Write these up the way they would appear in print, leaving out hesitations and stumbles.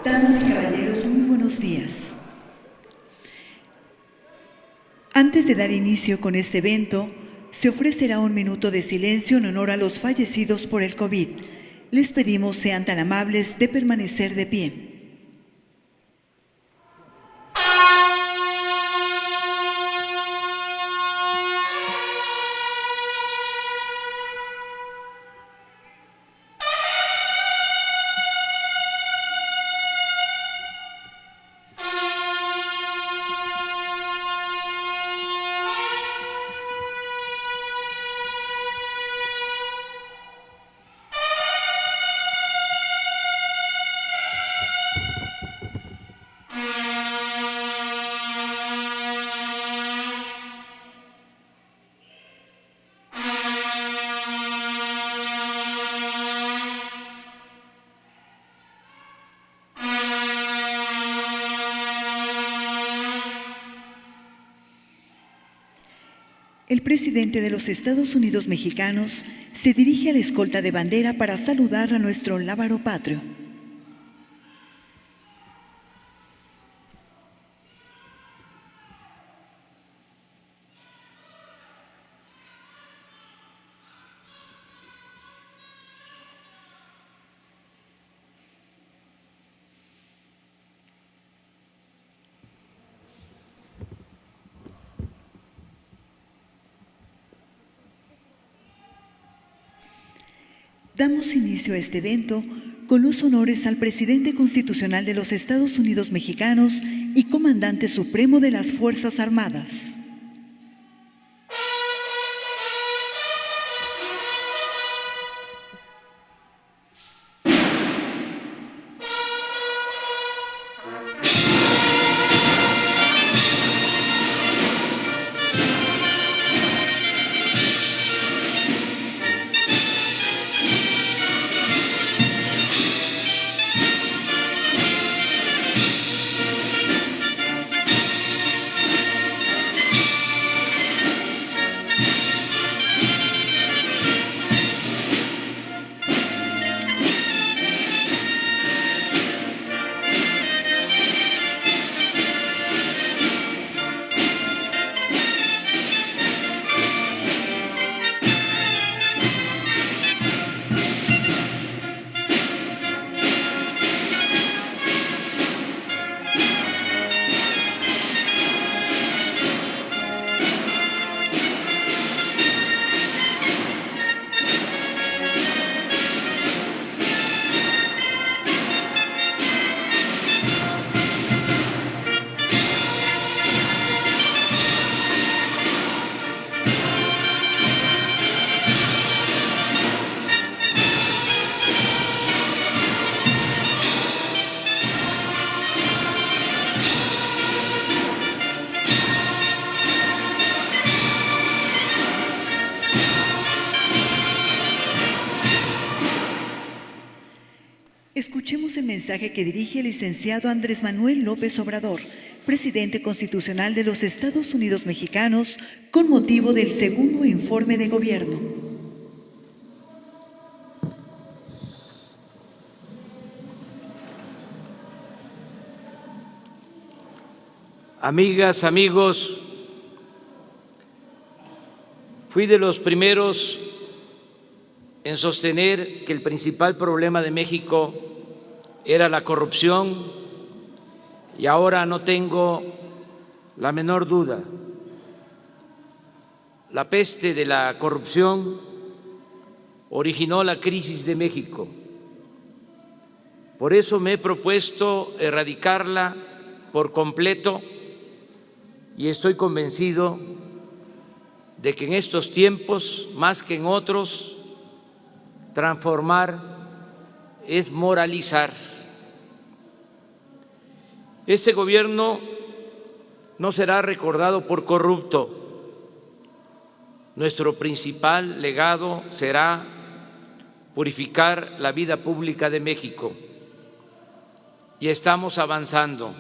Damas y caballeros, muy buenos días. Antes de dar inicio con este evento, se ofrecerá un minuto de silencio en honor a los fallecidos por el COVID. Les pedimos sean tan amables de permanecer de pie. El presidente de los Estados Unidos mexicanos se dirige a la escolta de bandera para saludar a nuestro lábaro patrio. Damos inicio a este evento con los honores al presidente constitucional de los Estados Unidos mexicanos y comandante supremo de las Fuerzas Armadas. Escuchemos el mensaje que dirige el licenciado Andrés Manuel López Obrador, presidente constitucional de los Estados Unidos mexicanos, con motivo del segundo informe de gobierno. Amigas, amigos, fui de los primeros en sostener que el principal problema de México era la corrupción y ahora no tengo la menor duda. La peste de la corrupción originó la crisis de México. Por eso me he propuesto erradicarla por completo y estoy convencido de que en estos tiempos, más que en otros, transformar es moralizar. Este gobierno no será recordado por corrupto. Nuestro principal legado será purificar la vida pública de México. Y estamos avanzando.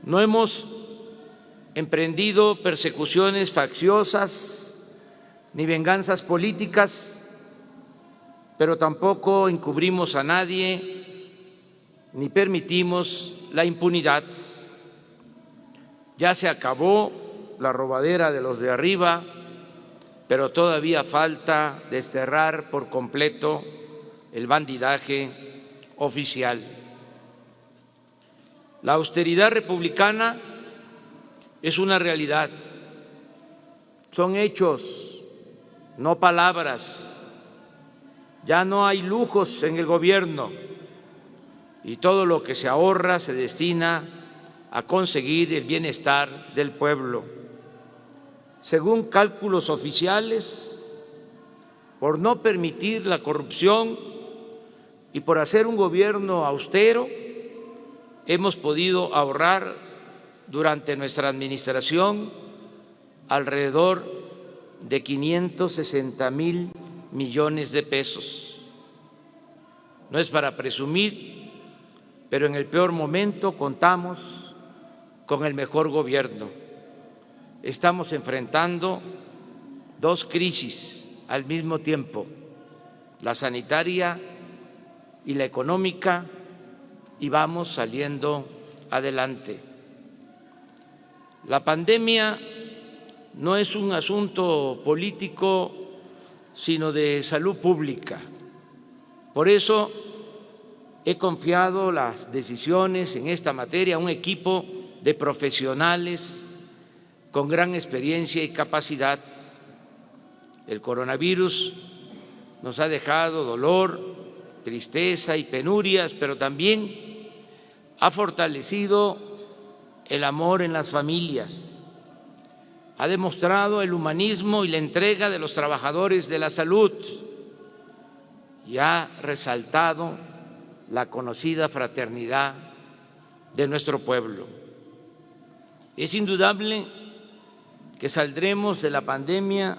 No hemos emprendido persecuciones facciosas ni venganzas políticas, pero tampoco encubrimos a nadie ni permitimos la impunidad. Ya se acabó la robadera de los de arriba, pero todavía falta desterrar por completo el bandidaje oficial. La austeridad republicana es una realidad, son hechos, no palabras. Ya no hay lujos en el gobierno y todo lo que se ahorra se destina a conseguir el bienestar del pueblo. Según cálculos oficiales, por no permitir la corrupción y por hacer un gobierno austero, hemos podido ahorrar durante nuestra administración alrededor de 560,000 millones de pesos. No es para presumir, pero en el peor momento contamos con el mejor gobierno. Estamos enfrentando dos crisis al mismo tiempo, la sanitaria y la económica, y vamos saliendo adelante. La pandemia no es un asunto político, sino de salud pública. Por eso he confiado las decisiones en esta materia a un equipo de profesionales con gran experiencia y capacidad. El coronavirus nos ha dejado dolor, tristeza y penurias, pero también ha fortalecido el amor en las familias, ha demostrado el humanismo y la entrega de los trabajadores de la salud y ha resaltado la conocida fraternidad de nuestro pueblo. Es indudable que saldremos de la pandemia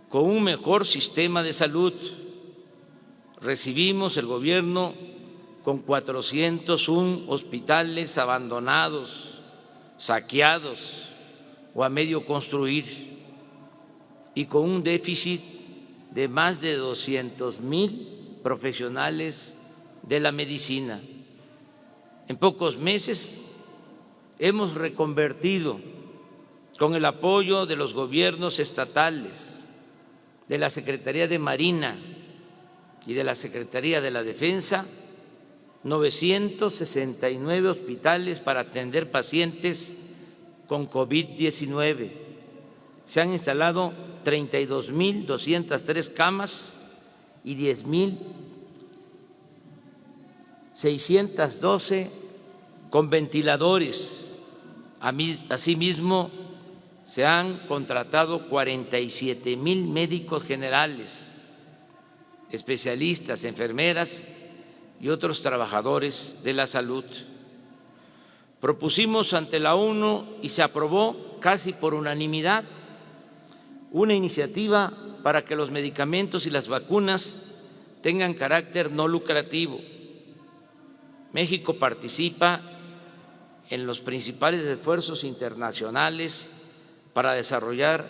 con un mejor sistema de salud. Recibimos el gobierno con 401 hospitales abandonados, saqueados o a medio construir, y con un déficit de más de 200,000 profesionales de la medicina. En pocos meses hemos reconvertido, con el apoyo de los gobiernos estatales, de la Secretaría de Marina y de la Secretaría de la Defensa, 969 hospitales para atender pacientes con COVID-19. Se han instalado 32,203 camas y 10,612 con ventiladores. Asimismo, se han contratado 47,000 médicos generales, especialistas, enfermeras y otros trabajadores de la salud. Propusimos ante la ONU y se aprobó casi por unanimidad una iniciativa para que los medicamentos y las vacunas tengan carácter no lucrativo. México participa en los principales esfuerzos internacionales para desarrollar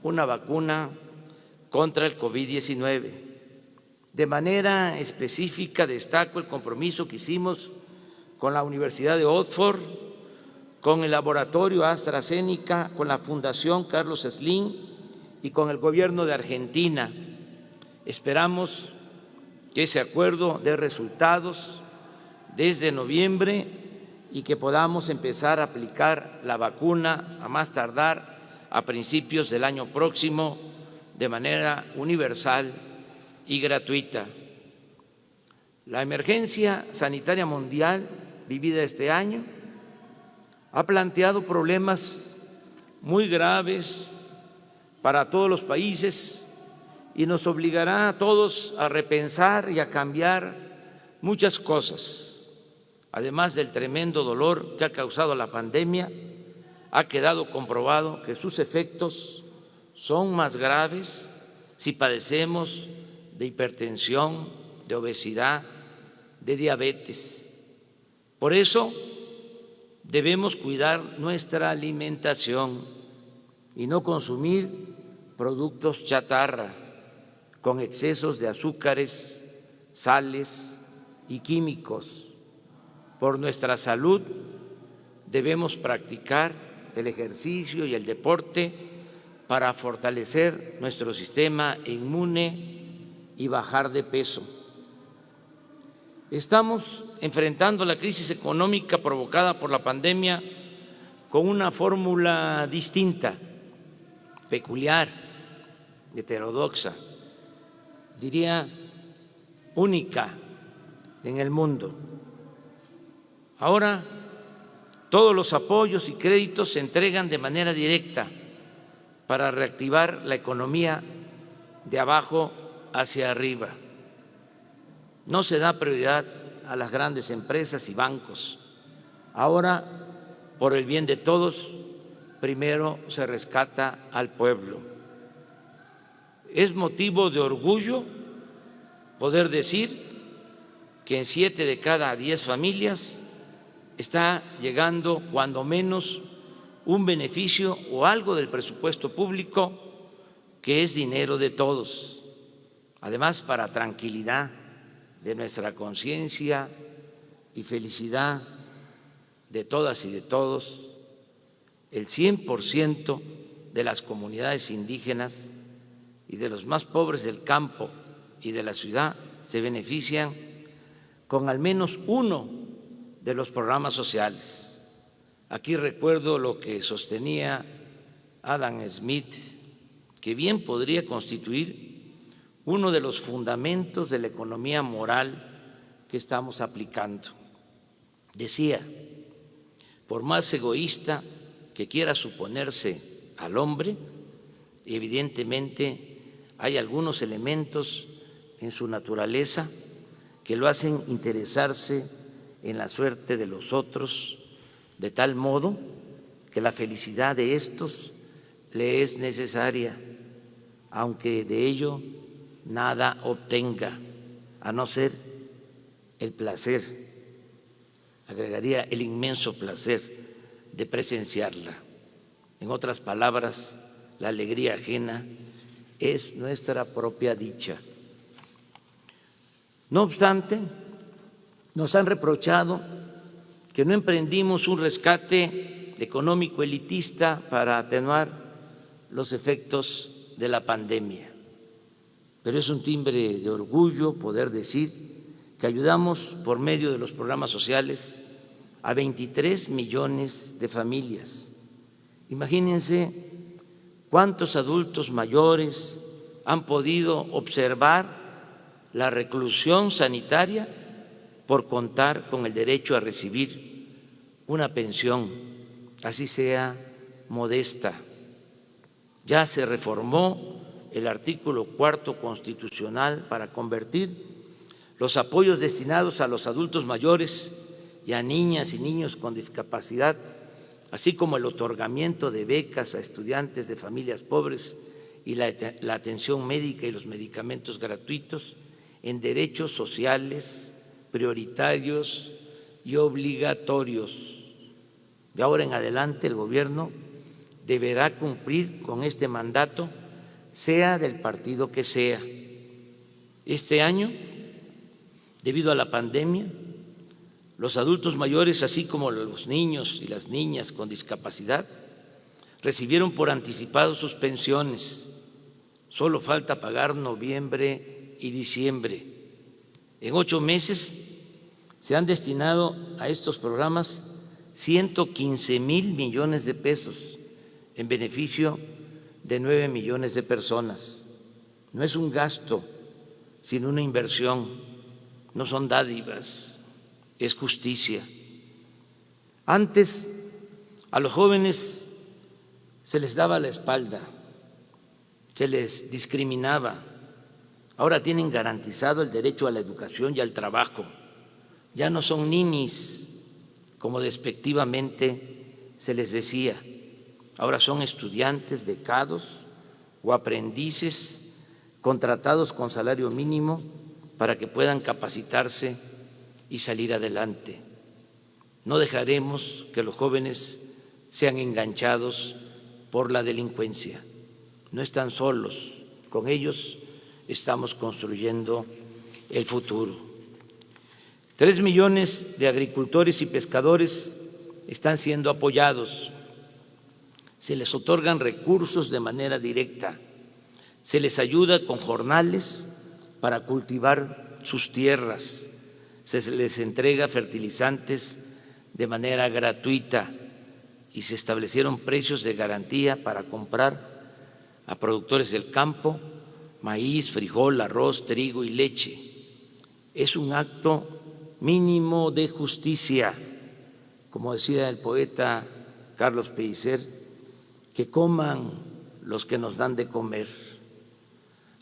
una vacuna contra el COVID-19. De manera específica destaco el compromiso que hicimos con la Universidad de Oxford, con el laboratorio AstraZeneca, con la Fundación Carlos Slim y con el gobierno de Argentina. Esperamos que ese acuerdo dé resultados desde noviembre y que podamos empezar a aplicar la vacuna a más tardar a principios del año próximo de manera universal y gratuita. La emergencia sanitaria mundial vivida este año ha planteado problemas muy graves para todos los países y nos obligará a todos a repensar y a cambiar muchas cosas. Además del tremendo dolor que ha causado la pandemia, ha quedado comprobado que sus efectos son más graves si padecemos de hipertensión, de obesidad, de diabetes. Por eso debemos cuidar nuestra alimentación y no consumir productos chatarra con excesos de azúcares, sales y químicos. por nuestra salud, debemos practicar el ejercicio y el deporte para fortalecer nuestro sistema inmune y bajar de peso. Estamos enfrentando la crisis económica provocada por la pandemia con una fórmula distinta, peculiar, heterodoxa, diría única en el mundo. Ahora todos los apoyos y créditos se entregan de manera directa para reactivar la economía de abajo hacia arriba. No se da prioridad a las grandes empresas y bancos. Ahora, por el bien de todos, primero se rescata al pueblo. Es motivo de orgullo poder decir que en 7 de cada 10 familias está llegando cuando menos un beneficio o algo del presupuesto público que es dinero de todos. Además, para tranquilidad de nuestra conciencia y felicidad de todas y de todos, el 100% de las comunidades indígenas y de los más pobres del campo y de la ciudad se benefician con al menos uno de los programas sociales. Aquí recuerdo lo que sostenía Adam Smith, que bien podría constituir uno de los fundamentos de la economía moral que estamos aplicando. Decía, por más egoísta que quiera suponerse al hombre, evidentemente hay algunos elementos en su naturaleza que lo hacen interesarse en la suerte de los otros, de tal modo que la felicidad de estos le es necesaria, aunque de ello nada obtenga, a no ser el placer, agregaría el inmenso placer de presenciarla. En otras palabras, la alegría ajena es nuestra propia dicha. No obstante, nos han reprochado que no emprendimos un rescate económico elitista para atenuar los efectos de la pandemia. Pero es un timbre de orgullo poder decir que ayudamos por medio de los programas sociales a 23 millones de familias. Imagínense cuántos adultos mayores han podido observar la reclusión sanitaria por contar con el derecho a recibir una pensión, así sea modesta. Ya se reformó el artículo 4 constitucional para convertir los apoyos destinados a los adultos mayores y a niñas y niños con discapacidad, así como el otorgamiento de becas a estudiantes de familias pobres y la atención médica y los medicamentos gratuitos, en derechos sociales prioritarios y obligatorios. De ahora en adelante el Gobierno deberá cumplir con este mandato, sea del partido que sea. Este año, debido a la pandemia, los adultos mayores, así como los niños y las niñas con discapacidad, recibieron por anticipado sus pensiones. Solo falta pagar noviembre y diciembre. En 8 meses se han destinado a estos programas 115,000 millones de pesos en beneficio de 9 millones de personas. No es un gasto, sino una inversión. No son dádivas, es justicia. Antes a los jóvenes se les daba la espalda, se les discriminaba. Ahora tienen garantizado el derecho a la educación y al trabajo. Ya no son ninis, como despectivamente se les decía. Ahora son estudiantes becados o aprendices contratados con salario mínimo para que puedan capacitarse y salir adelante. No dejaremos que los jóvenes sean enganchados por la delincuencia. No están solos, con ellos estamos construyendo el futuro. 3 millones de agricultores y pescadores están siendo apoyados. Se les otorgan recursos de manera directa. Se les ayuda con jornales para cultivar sus tierras. Se les entrega fertilizantes de manera gratuita y se establecieron precios de garantía para comprar a productores del campo maíz, frijol, arroz, trigo y leche. Es un acto mínimo de justicia, como decía el poeta Carlos Pellicer, que coman los que nos dan de comer.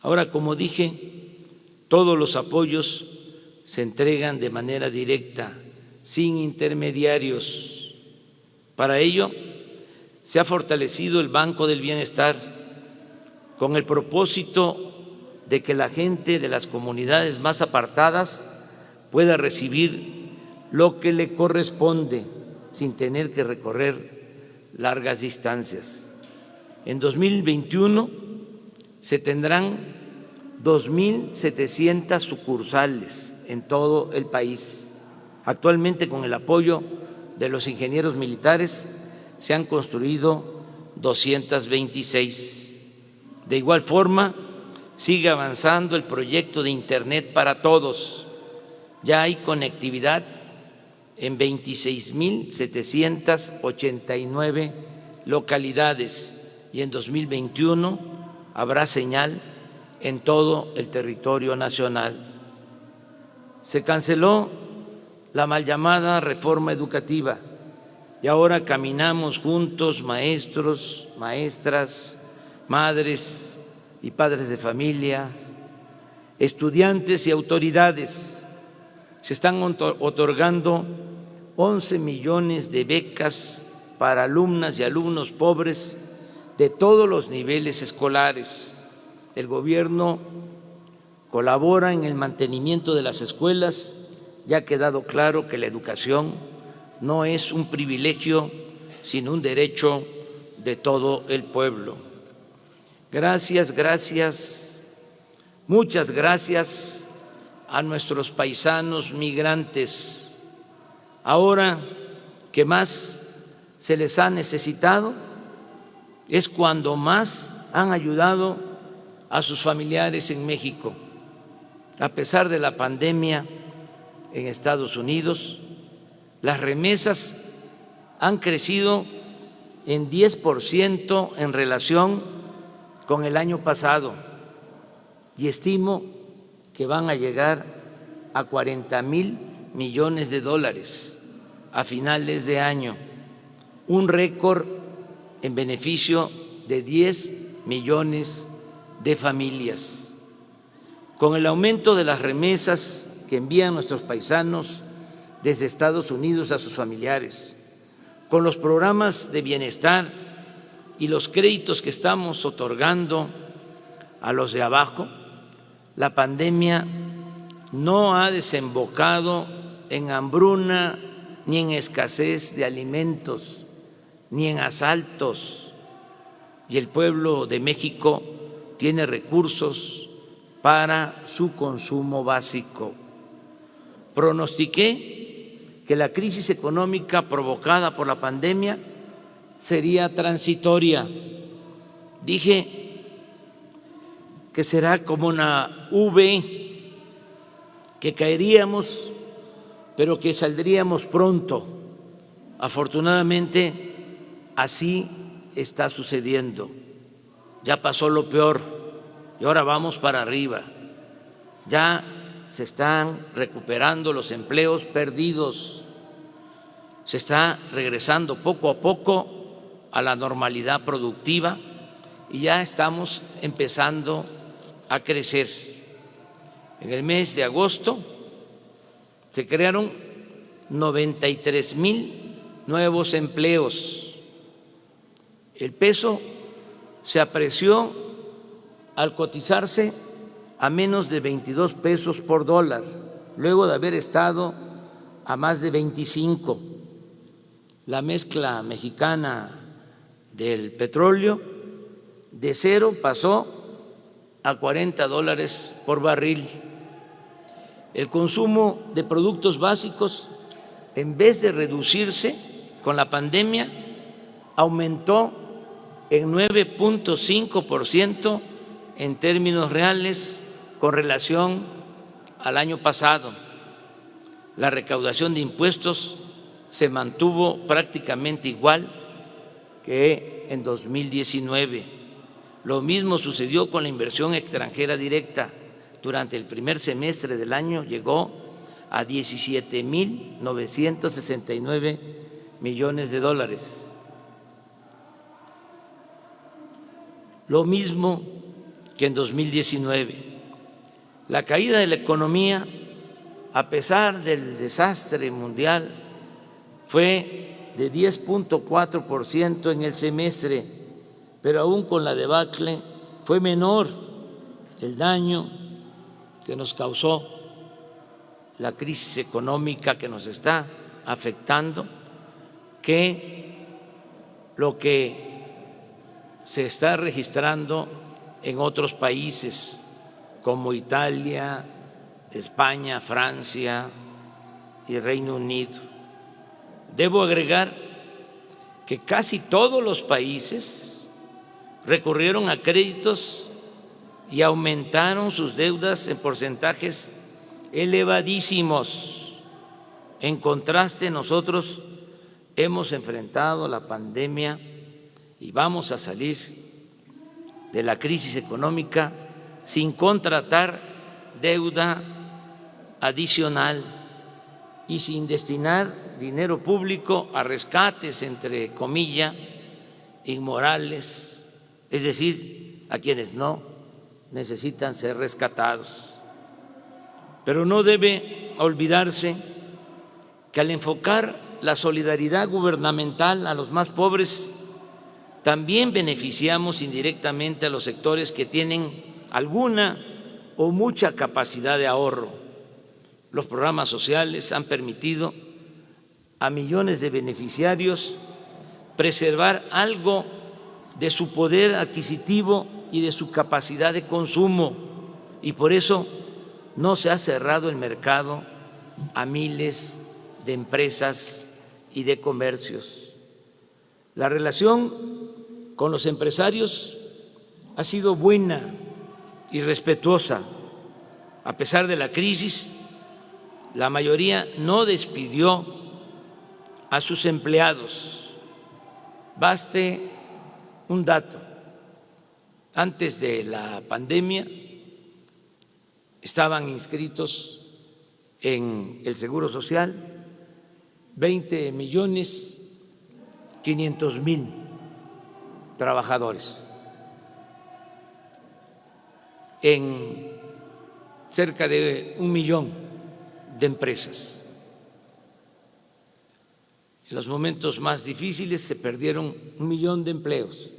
Ahora, como dije, todos los apoyos se entregan de manera directa, sin intermediarios. Para ello, se ha fortalecido el Banco del Bienestar con el propósito de que la gente de las comunidades más apartadas pueda recibir lo que le corresponde sin tener que recorrer largas distancias. En 2021 se tendrán 2.700 sucursales en todo el país. Actualmente, con el apoyo de los ingenieros militares, se han construido 226. De igual forma, sigue avanzando el proyecto de Internet para todos. Ya hay conectividad en 26.789 localidades y en 2021 habrá señal en todo el territorio nacional. Se canceló la mal llamada reforma educativa y ahora caminamos juntos, maestros, maestras, madres y padres de familias, estudiantes y autoridades. Se están otorgando 11 millones de becas para alumnas y alumnos pobres de todos los niveles escolares. El gobierno colabora en el mantenimiento de las escuelas. Ya ha quedado claro que la educación no es un privilegio, sino un derecho de todo el pueblo. Gracias, muchas gracias a nuestros paisanos migrantes. Ahora que más se les ha necesitado es cuando más han ayudado a sus familiares en México. A pesar de la pandemia en Estados Unidos, las remesas han crecido en 10% en relación con el año pasado y estimo que van a llegar a 40,000 millones de dólares a finales de año, un récord en beneficio de 10 millones de familias. Con el aumento de las remesas que envían nuestros paisanos desde Estados Unidos a sus familiares, con los programas de bienestar y los créditos que estamos otorgando a los de abajo, la pandemia no ha desembocado en hambruna, ni en escasez de alimentos, ni en asaltos, y el pueblo de México tiene recursos para su consumo básico. Pronostiqué que la crisis económica provocada por la pandemia sería transitoria. Dije que será como una V, que caeríamos, pero que saldríamos pronto. Afortunadamente, así está sucediendo. Ya pasó lo peor y ahora vamos para arriba. Ya se están recuperando los empleos perdidos, se está regresando poco a poco a la normalidad productiva y ya estamos empezando a crecer. En el mes de agosto se crearon 93,000 nuevos empleos. El peso se apreció al cotizarse a menos de 22 pesos por dólar, luego de haber estado a más de 25. La mezcla mexicana del petróleo de cero pasó a $40 por barril. El consumo de productos básicos, en vez de reducirse con la pandemia, aumentó en 9.5% en términos reales con relación al año pasado. La recaudación de impuestos se mantuvo prácticamente igual que en 2019. Lo mismo sucedió con la inversión extranjera directa. Durante el primer semestre del año llegó a 17.969 millones de dólares. Lo mismo que en 2019. La caída de la economía, a pesar del desastre mundial, fue de 10.4% en el semestre, pero aún con la debacle fue menor el daño que nos causó la crisis económica que nos está afectando que lo que se está registrando en otros países como Italia, España, Francia y Reino Unido. Debo agregar que casi todos los países recurrieron a créditos y aumentaron sus deudas en porcentajes elevadísimos. En contraste, nosotros hemos enfrentado la pandemia y vamos a salir de la crisis económica sin contratar deuda adicional y sin destinar dinero público a rescates, entre comillas, inmorales, es decir, a quienes no necesitan ser rescatados. Pero no debe olvidarse que al enfocar la solidaridad gubernamental a los más pobres, también beneficiamos indirectamente a los sectores que tienen alguna o mucha capacidad de ahorro. Los programas sociales han permitido a millones de beneficiarios preservar algo de su poder adquisitivo y de su capacidad de consumo, y por eso no se ha cerrado el mercado a miles de empresas y de comercios. La relación con los empresarios ha sido buena y respetuosa. A pesar de la crisis, la mayoría no despidió a sus empleados. Baste un dato. Antes de la pandemia estaban inscritos en el Seguro Social 20.500.000 trabajadores en cerca de 1 millón de empresas. En los momentos más difíciles se perdieron 1 millón de empleos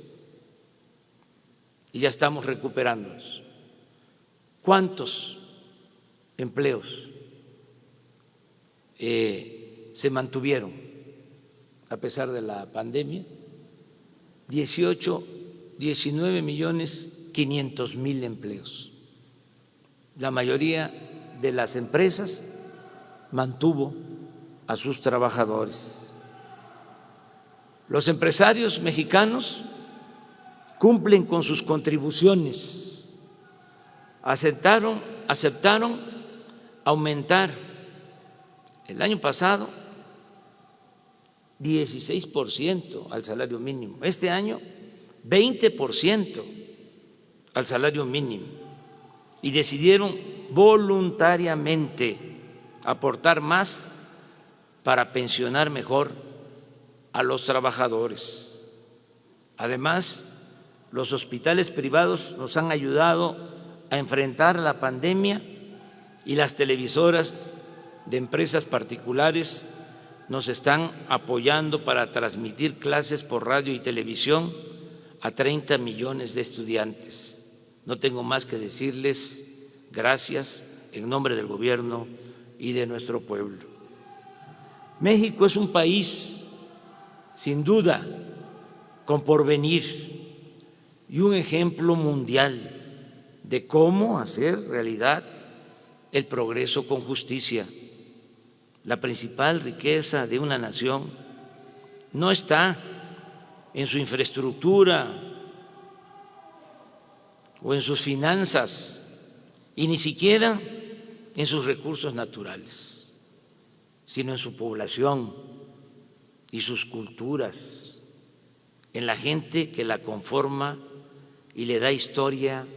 y ya estamos recuperándonos. ¿Cuántos empleos se mantuvieron a pesar de la pandemia? 19.500.000 empleos. La mayoría de las empresas mantuvo a sus trabajadores. Los empresarios mexicanos cumplen con sus contribuciones, aceptaron aumentar el año pasado 16% al salario mínimo, este año 20% al salario mínimo, y decidieron voluntariamente aportar más para pensionar mejor a los trabajadores. Además, los hospitales privados nos han ayudado a enfrentar la pandemia y las televisoras de empresas particulares nos están apoyando para transmitir clases por radio y televisión a 30 millones de estudiantes. No tengo más que decirles gracias en nombre del gobierno y de nuestro pueblo. México es un país, sin duda, con porvenir y un ejemplo mundial de cómo hacer realidad el progreso con justicia. La principal riqueza de una nación no está en su infraestructura o en sus finanzas, y ni siquiera en sus recursos naturales, sino en su población y sus culturas, en la gente que la conforma y le da historia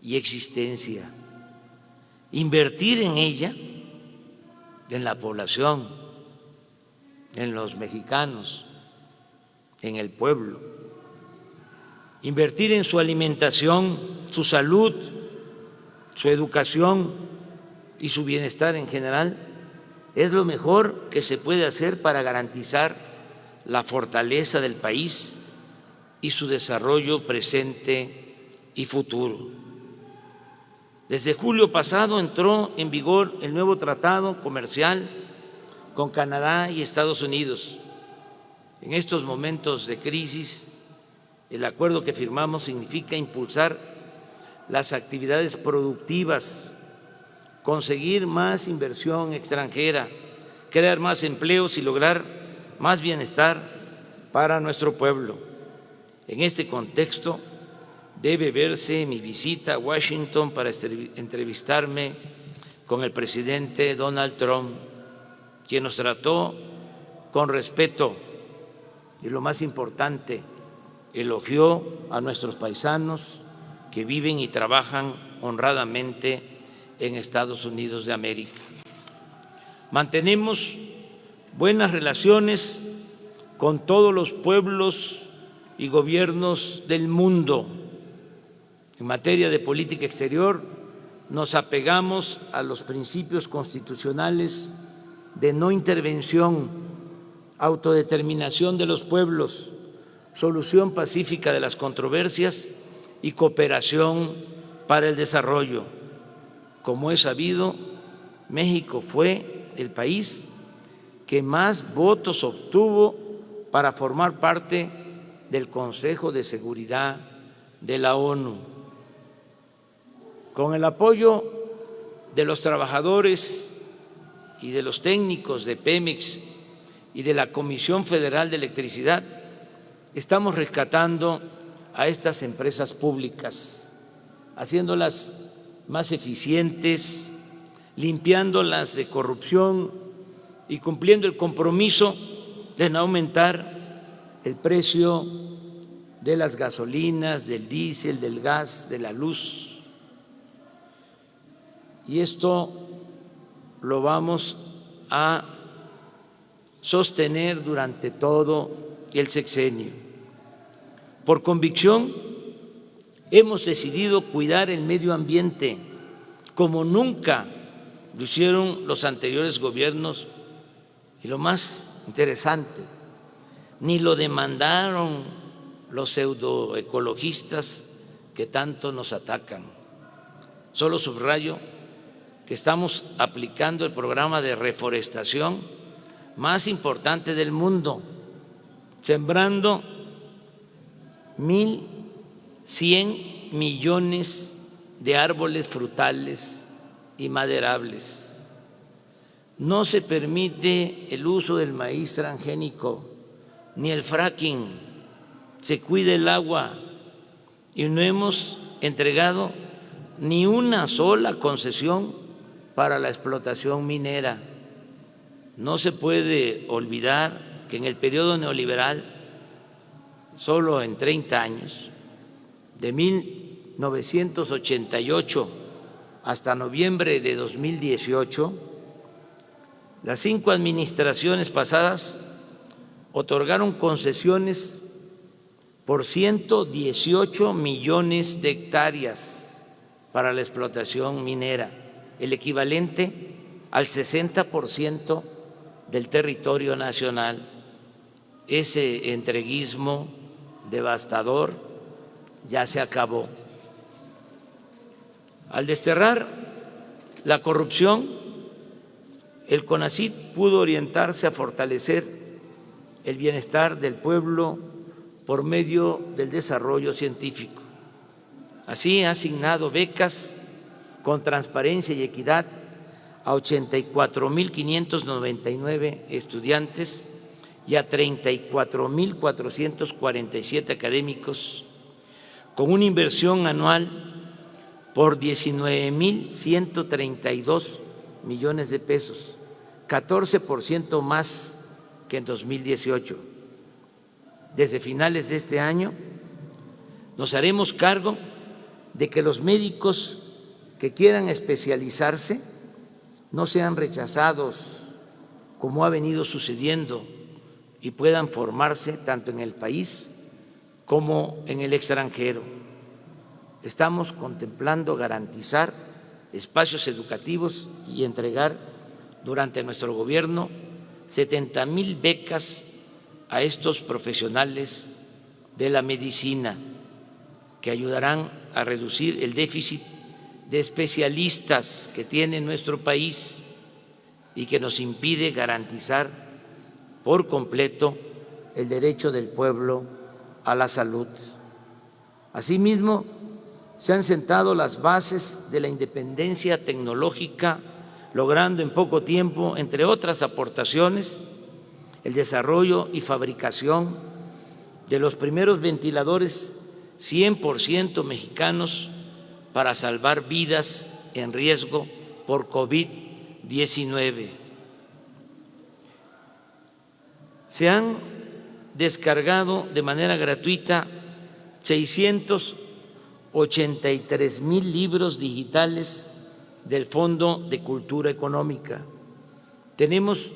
y existencia. Invertir en ella, en la población, en los mexicanos, en el pueblo, invertir en su alimentación, su salud, su educación y su bienestar en general, es lo mejor que se puede hacer para garantizar la fortaleza del país y su desarrollo presente y futuro. Desde julio pasado entró en vigor el nuevo tratado comercial con Canadá y Estados Unidos. En estos momentos de crisis, el acuerdo que firmamos significa impulsar las actividades productivas, conseguir más inversión extranjera, crear más empleos y lograr más bienestar para nuestro pueblo. En este contexto debe verse mi visita a Washington para entrevistarme con el presidente Donald Trump, quien nos trató con respeto y, lo más importante, elogió a nuestros paisanos que viven y trabajan honradamente en Estados Unidos de América. Mantenemos buenas relaciones con todos los pueblos y gobiernos del mundo. En materia de política exterior, nos apegamos a los principios constitucionales de no intervención, autodeterminación de los pueblos, solución pacífica de las controversias y cooperación para el desarrollo. Como es sabido, México fue el país que más votos obtuvo para formar parte del Consejo de Seguridad de la ONU. Con el apoyo de los trabajadores y de los técnicos de Pemex y de la Comisión Federal de Electricidad, estamos rescatando a estas empresas públicas, haciéndolas más eficientes, limpiándolas de corrupción y cumpliendo el compromiso de no aumentar el precio de las gasolinas, del diésel, del gas, de la luz. Y esto lo vamos a sostener durante todo el sexenio. Por convicción, hemos decidido cuidar el medio ambiente como nunca lo hicieron los anteriores gobiernos, y lo más interesante, ni lo demandaron los pseudoecologistas que tanto nos atacan. Solo subrayo que estamos aplicando el programa de reforestación más importante del mundo, sembrando 1.100 millones de árboles frutales y maderables. No se permite el uso del maíz transgénico ni el fracking, se cuida el agua y no hemos entregado ni una sola concesión para la explotación minera. No se puede olvidar que en el periodo neoliberal, solo en 30 años, de 1988 hasta noviembre de 2018, las 5 administraciones pasadas otorgaron concesiones por 118 millones de hectáreas para la explotación minera, el equivalente al 60% del territorio nacional. Ese entreguismo devastador ya se acabó. Al desterrar la corrupción, el CONACYT pudo orientarse a fortalecer el bienestar del pueblo por medio del desarrollo científico. Así ha asignado becas con transparencia y equidad a 84.599 estudiantes y a 34.447 académicos, con una inversión anual por 19.132 millones de pesos, 14% más que en 2018. Desde finales de este año nos haremos cargo de que los médicos que quieran especializarse no sean rechazados, como ha venido sucediendo, y puedan formarse tanto en el país como en el extranjero. Estamos contemplando garantizar espacios educativos y entregar durante nuestro gobierno 70,000 becas a estos profesionales de la medicina que ayudarán a reducir el déficit de especialistas que tiene nuestro país y que nos impide garantizar por completo el derecho del pueblo a la salud. Asimismo, se han sentado las bases de la independencia tecnológica, logrando en poco tiempo, entre otras aportaciones, el desarrollo y fabricación de los primeros ventiladores 100% mexicanos para salvar vidas en riesgo por COVID-19. Se han descargado de manera gratuita 683,000 libros digitales del Fondo de Cultura Económica. Tenemos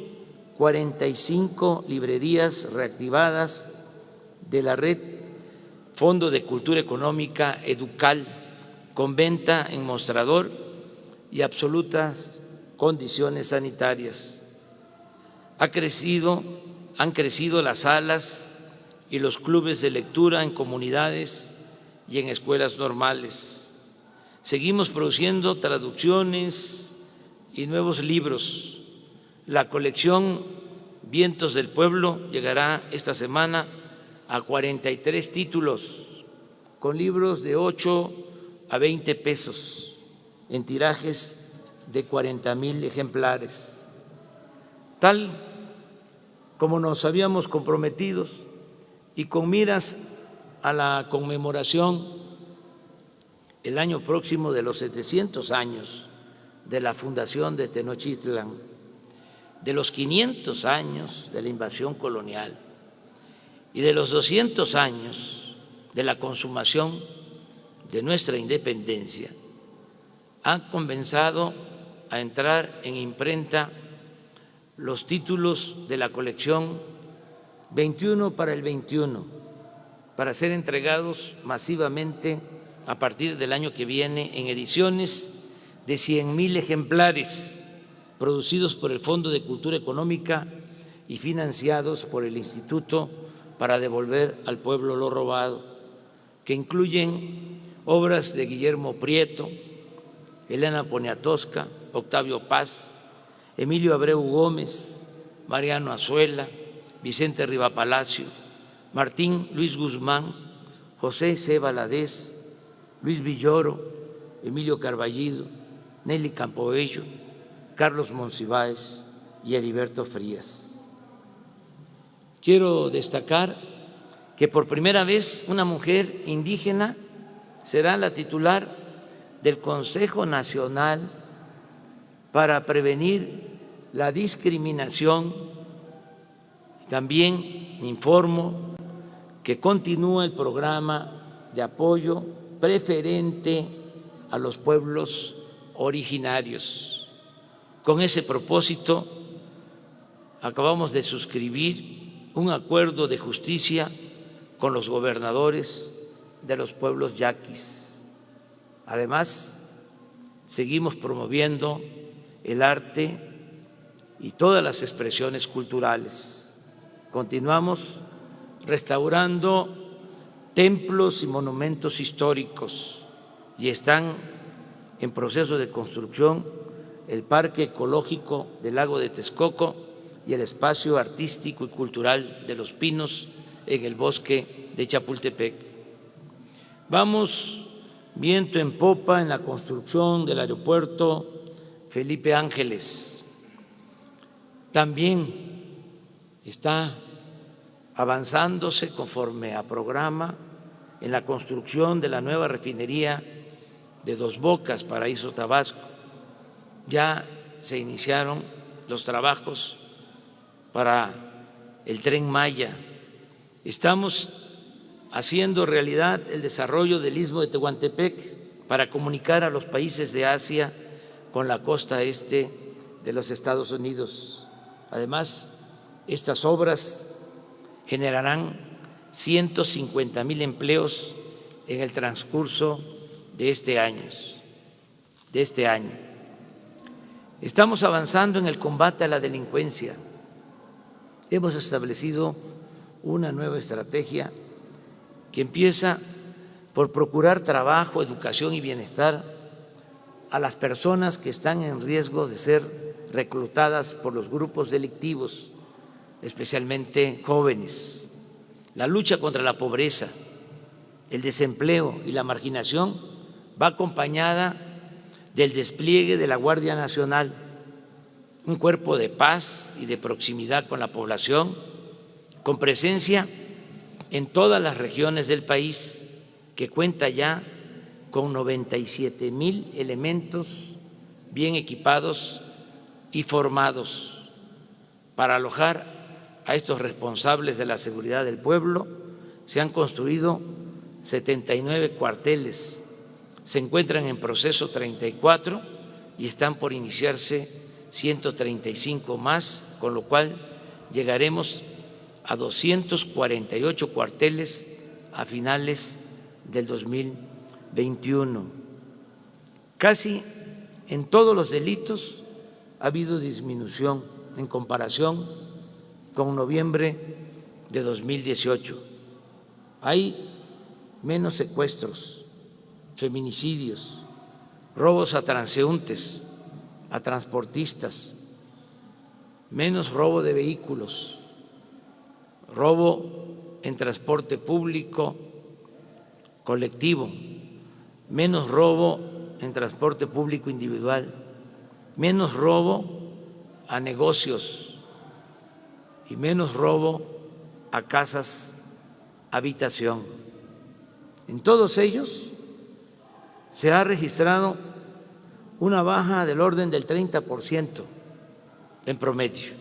45 librerías reactivadas de la red Fondo de Cultura Económica Educal, con venta en mostrador y absolutas condiciones sanitarias. Han crecido las salas y los clubes de lectura en comunidades y en escuelas normales. Seguimos produciendo traducciones y nuevos libros. La colección Vientos del Pueblo llegará esta semana a 43 títulos, con libros de 8 a 20 pesos, en tirajes de 40,000 ejemplares. Tal como nos habíamos comprometido y con miras a la conmemoración el año próximo de los 700 años de la fundación de Tenochtitlan, de los 500 años de la invasión colonial y de los 200 años de la consumación de nuestra independencia, han comenzado a entrar en imprenta los títulos de la colección 21 para el 21, para ser entregados masivamente a partir del año que viene en ediciones de 100,000 ejemplares producidos por el Fondo de Cultura Económica y financiados por el Instituto para Devolver al Pueblo lo Robado, que incluyen obras de Guillermo Prieto, Elena Poniatowska, Octavio Paz, Emilio Abreu Gómez, Mariano Azuela, Vicente Rivapalacio, Martín Luis Guzmán, José C. Valadez, Luis Villoro, Emilio Carballido, Nelly Campobello, Carlos Monsiváis y Heriberto Frías. Quiero destacar que por primera vez una mujer indígena será la titular del Consejo Nacional para prevenir la discriminación. También informo que continúa el programa de apoyo preferente a los pueblos originarios. Con ese propósito, acabamos de suscribir un acuerdo de justicia con los gobernadores de los pueblos yaquis. Además, seguimos promoviendo el arte y todas las expresiones culturales. Continuamos restaurando templos y monumentos históricos y están en proceso de construcción el Parque Ecológico del Lago de Texcoco y el Espacio Artístico y Cultural de los Pinos en el Bosque de Chapultepec. Vamos viento en popa en la construcción del aeropuerto Felipe Ángeles. También está avanzándose conforme a programa en la construcción de la nueva refinería de Dos Bocas, Paraíso Tabasco. Ya se iniciaron los trabajos para el Tren Maya. Estamos haciendo realidad el desarrollo del Istmo de Tehuantepec para comunicar a los países de Asia con la costa este de los Estados Unidos. Además, estas obras generarán 150,000 empleos en el transcurso de este año. Estamos avanzando en el combate a la delincuencia. Hemos establecido una nueva estrategia que empieza por procurar trabajo, educación y bienestar a las personas que están en riesgo de ser reclutadas por los grupos delictivos, especialmente jóvenes. La lucha contra la pobreza, el desempleo y la marginación va acompañada del despliegue de la Guardia Nacional, un cuerpo de paz y de proximidad con la población, con presencia en todas las regiones del país, que cuenta ya con 97,000 elementos bien equipados y formados para alojar a estos responsables de la seguridad del pueblo. Se han construido 79 cuarteles, se encuentran en proceso 34 y están por iniciarse 135 más, con lo cual llegaremos a 248 cuarteles a finales del 2021. Casi en todos los delitos ha habido disminución en comparación con noviembre de 2018. Hay menos secuestros, feminicidios, robos a transeúntes, a transportistas, menos robo de vehículos, robo en transporte público colectivo, menos robo en transporte público individual, menos robo a negocios y menos robo a casas habitación. En todos ellos se ha registrado una baja del orden del 30% en promedio.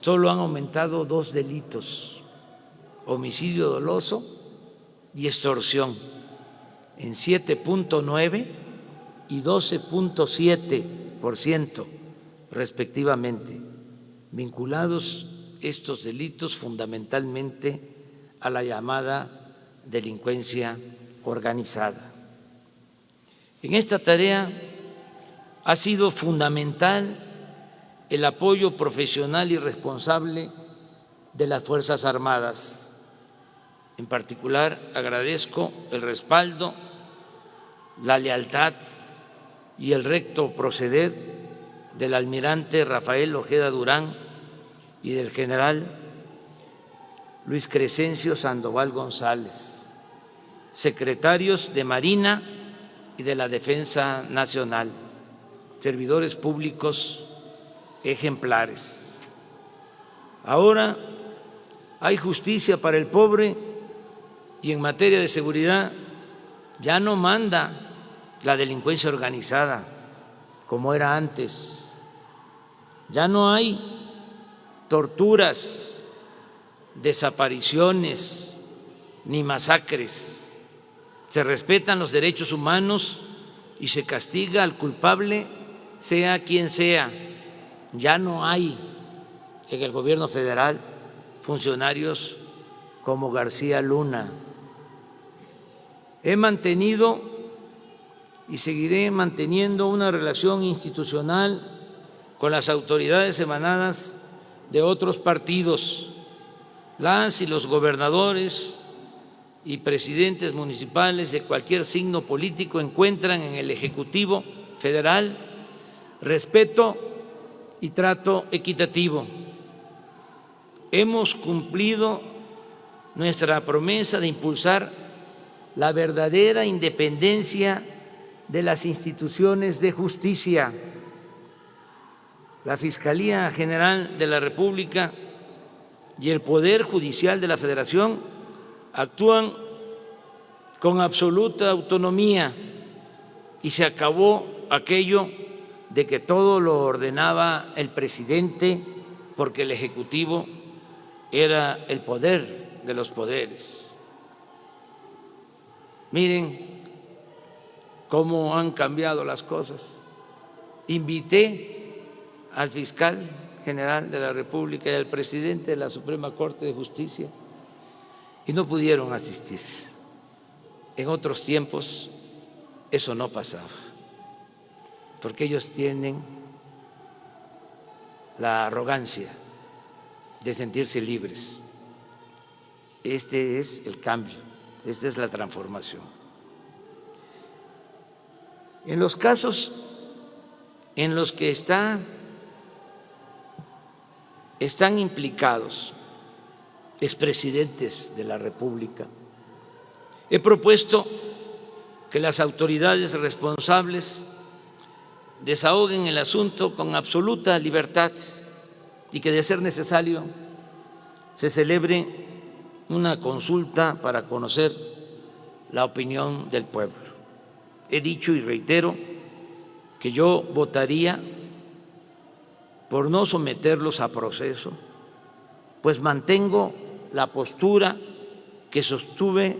Solo han aumentado 2 delitos: homicidio doloso y extorsión, en 7.9 y 12.7% respectivamente, vinculados estos delitos fundamentalmente a la llamada delincuencia organizada. En esta tarea ha sido fundamental el apoyo profesional y responsable de las Fuerzas Armadas. En particular, agradezco el respaldo, la lealtad y el recto proceder del almirante Rafael Ojeda Durán y del general Luis Crescencio Sandoval González, secretarios de Marina y de la Defensa Nacional, servidores públicos ejemplares. Ahora hay justicia para el pobre y en materia de seguridad ya no manda la delincuencia organizada como era antes. Ya no hay torturas, desapariciones ni masacres. Se respetan los derechos humanos y se castiga al culpable, sea quien sea. Ya no hay en el gobierno federal funcionarios como García Luna. He mantenido y seguiré manteniendo una relación institucional con las autoridades emanadas de otros partidos. Las y los gobernadores y presidentes municipales de cualquier signo político encuentran en el Ejecutivo Federal respeto y trato equitativo. Hemos cumplido nuestra promesa de impulsar la verdadera independencia de las instituciones de justicia. La Fiscalía General de la República y el Poder Judicial de la Federación actúan con absoluta autonomía y se acabó aquello de que todo lo ordenaba el presidente porque el Ejecutivo era el poder de los poderes. Miren cómo han cambiado las cosas. Invité al fiscal general de la República y al presidente de la Suprema Corte de Justicia y no pudieron asistir. En otros tiempos eso no pasaba, porque ellos tienen la arrogancia de sentirse libres. Este es el cambio, esta es la transformación. En los casos en los que están implicados expresidentes de la República, he propuesto que las autoridades responsables desahoguen el asunto con absoluta libertad y que, de ser necesario, se celebre una consulta para conocer la opinión del pueblo. He dicho y reitero que yo votaría por no someterlos a proceso, pues mantengo la postura que sostuve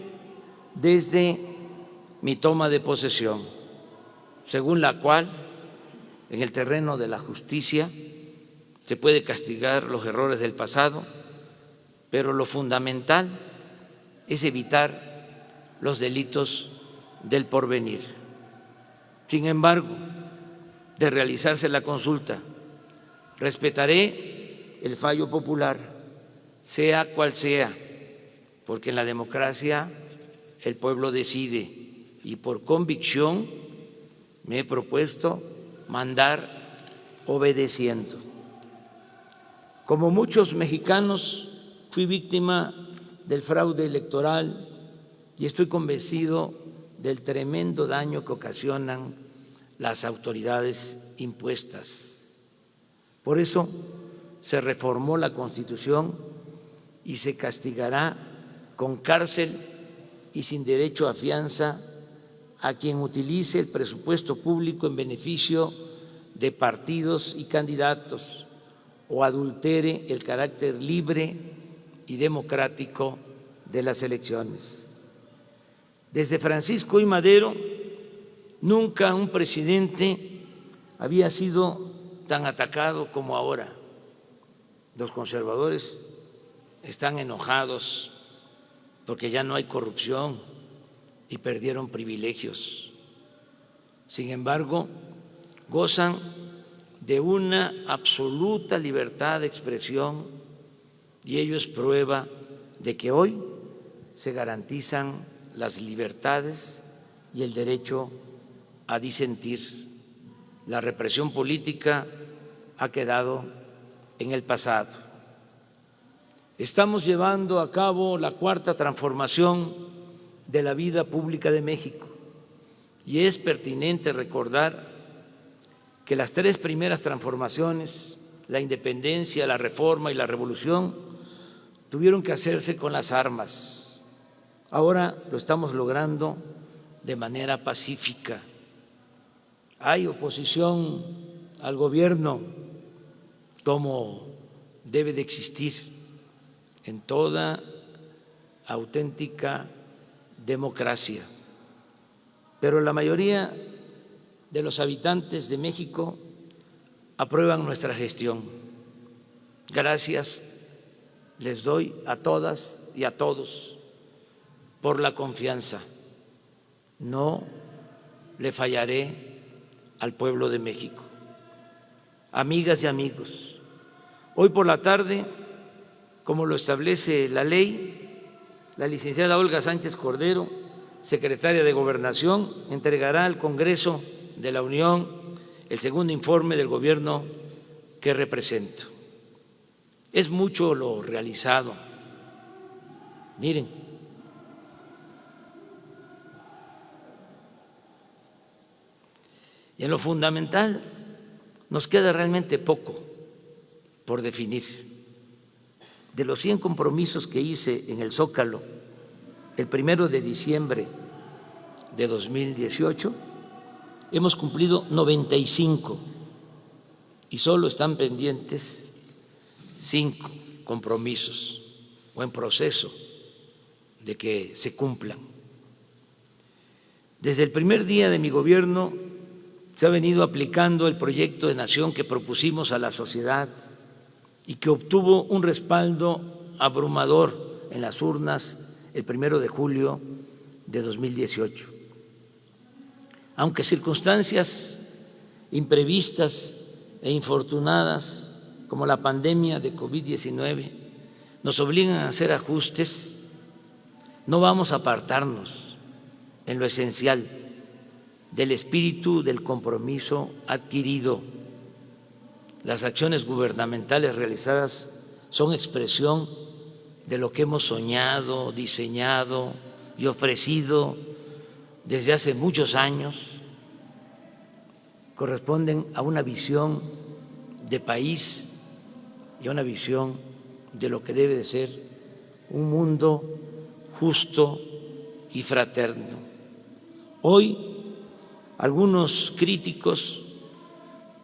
desde mi toma de posesión, según la cual en el terreno de la justicia se puede castigar los errores del pasado, pero lo fundamental es evitar los delitos del porvenir. Sin embargo, de realizarse la consulta, respetaré el fallo popular, sea cual sea, porque en la democracia el pueblo decide y por convicción me he propuesto mandar obedeciendo. Como muchos mexicanos, fui víctima del fraude electoral y estoy convencido del tremendo daño que ocasionan las autoridades impuestas. Por eso se reformó la Constitución y se castigará con cárcel y sin derecho a fianza a quien utilice el presupuesto público en beneficio de partidos y candidatos o adultere el carácter libre y democrático de las elecciones. Desde Francisco I. Madero, nunca un presidente había sido tan atacado como ahora. Los conservadores están enojados porque ya no hay corrupción y perdieron privilegios. Sin embargo, gozan de una absoluta libertad de expresión y ello es prueba de que hoy se garantizan las libertades y el derecho a disentir. La represión política ha quedado en el pasado. Estamos llevando a cabo la cuarta transformación de la vida pública de México y es pertinente recordar que las tres primeras transformaciones, la independencia, la reforma y la revolución, tuvieron que hacerse con las armas. Ahora lo estamos logrando de manera pacífica. Hay oposición al gobierno, como debe de existir en toda auténtica democracia. Pero la mayoría de los habitantes de México aprueban nuestra gestión. Gracias les doy a todas y a todos por la confianza. No le fallaré al pueblo de México. Amigas y amigos, hoy por la tarde, como lo establece la ley, la licenciada Olga Sánchez Cordero, secretaria de Gobernación, entregará al Congreso de la Unión el segundo informe del gobierno que represento. Es mucho lo realizado. Miren, Y en lo fundamental nos queda realmente poco por definir. De los 100 compromisos que hice en el Zócalo el 1 de diciembre de 2018, hemos cumplido 95 y solo están pendientes 5 compromisos o en proceso de que se cumplan. Desde el primer día de mi gobierno se ha venido aplicando el proyecto de nación que propusimos a la sociedad y que obtuvo un respaldo abrumador en las urnas el 1 de julio de 2018. Aunque circunstancias imprevistas e infortunadas como la pandemia de COVID-19 nos obligan a hacer ajustes, no vamos a apartarnos en lo esencial del espíritu del compromiso adquirido. Las acciones gubernamentales realizadas son expresión de lo que hemos soñado, diseñado y ofrecido desde hace muchos años. Corresponden a una visión de país y a una visión de lo que debe de ser un mundo justo y fraterno. Hoy algunos críticos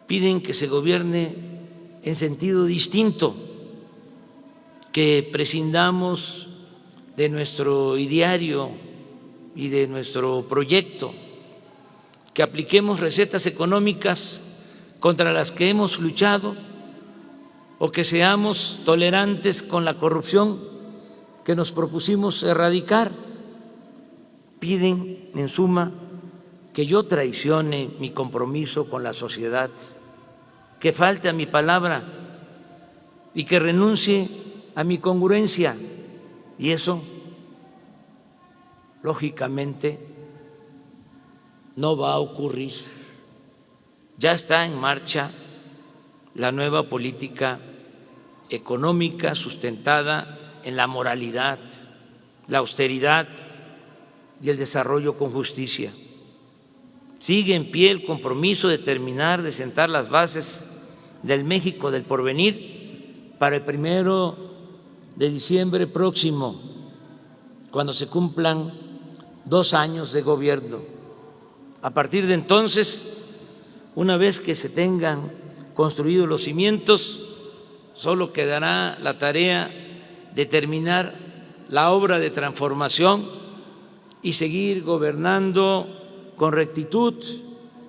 piden que se gobierne en sentido distinto, que prescindamos de nuestro ideario y de nuestro proyecto, que apliquemos recetas económicas contra las que hemos luchado o que seamos tolerantes con la corrupción que nos propusimos erradicar. Piden, en suma, que yo traicione mi compromiso con la sociedad, que falte a mi palabra y que renuncie a mi congruencia. Y eso, lógicamente, no va a ocurrir. Ya está en marcha la nueva política económica sustentada en la moralidad, la austeridad y el desarrollo con justicia. Sigue en pie el compromiso de terminar de sentar las bases del México del porvenir para el 1 de diciembre próximo, cuando se cumplan 2 años de gobierno. A partir de entonces, una vez que se tengan construidos los cimientos, solo quedará la tarea de terminar la obra de transformación y seguir gobernando con rectitud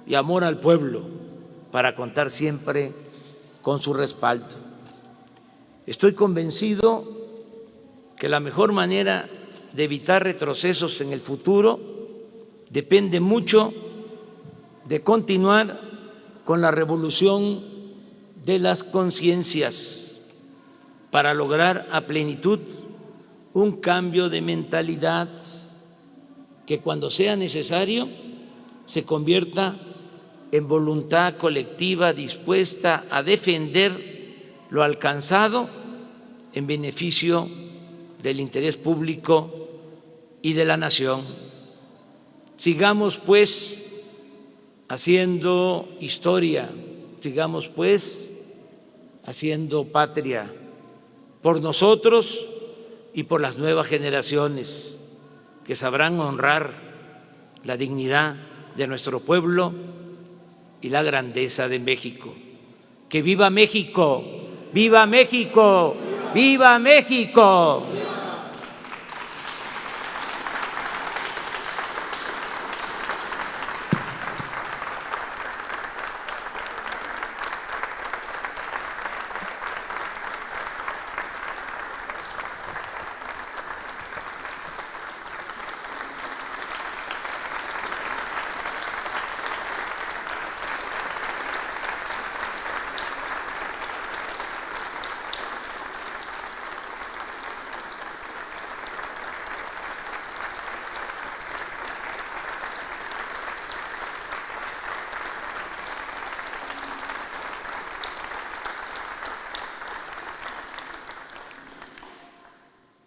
y amor al pueblo para contar siempre con su respaldo. Estoy convencido que la mejor manera de evitar retrocesos en el futuro depende mucho de continuar con la revolución de las conciencias para lograr a plenitud un cambio de mentalidad que, cuando sea necesario, se convierta en voluntad colectiva dispuesta a defender lo alcanzado en beneficio del interés público y de la nación. Sigamos pues haciendo historia, sigamos pues haciendo patria por nosotros y por las nuevas generaciones que sabrán honrar la dignidad de nuestro pueblo y la grandeza de México. ¡Que viva México! ¡Viva México! ¡Viva México!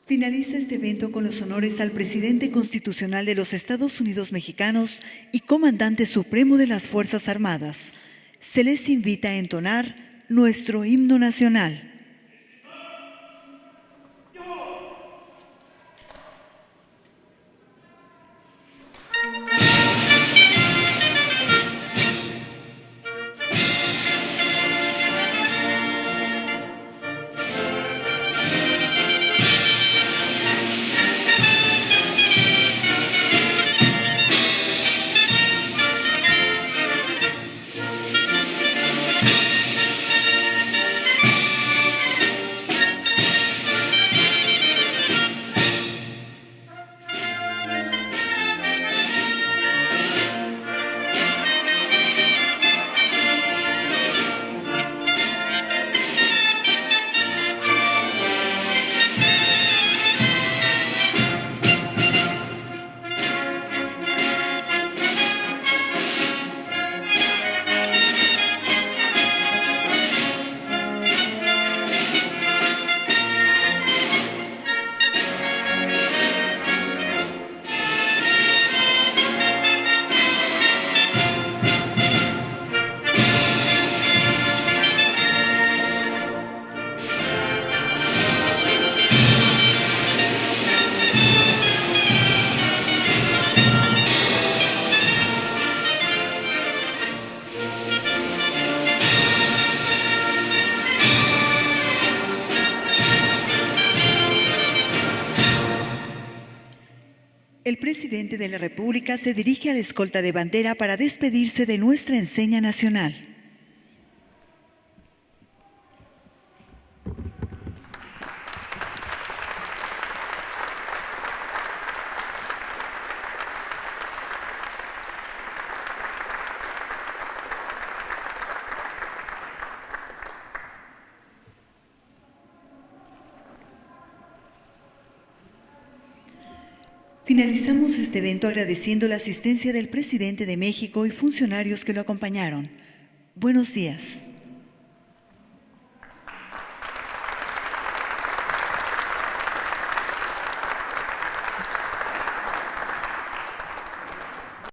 Finaliza este evento con los honores al presidente constitucional de los Estados Unidos mexicanos y comandante supremo de las Fuerzas Armadas. Se les invita a entonar nuestro himno nacional. El presidente de la República se dirige a la escolta de bandera para despedirse de nuestra enseña nacional. Finalizamos este evento agradeciendo la asistencia del presidente de México y funcionarios que lo acompañaron. Buenos días.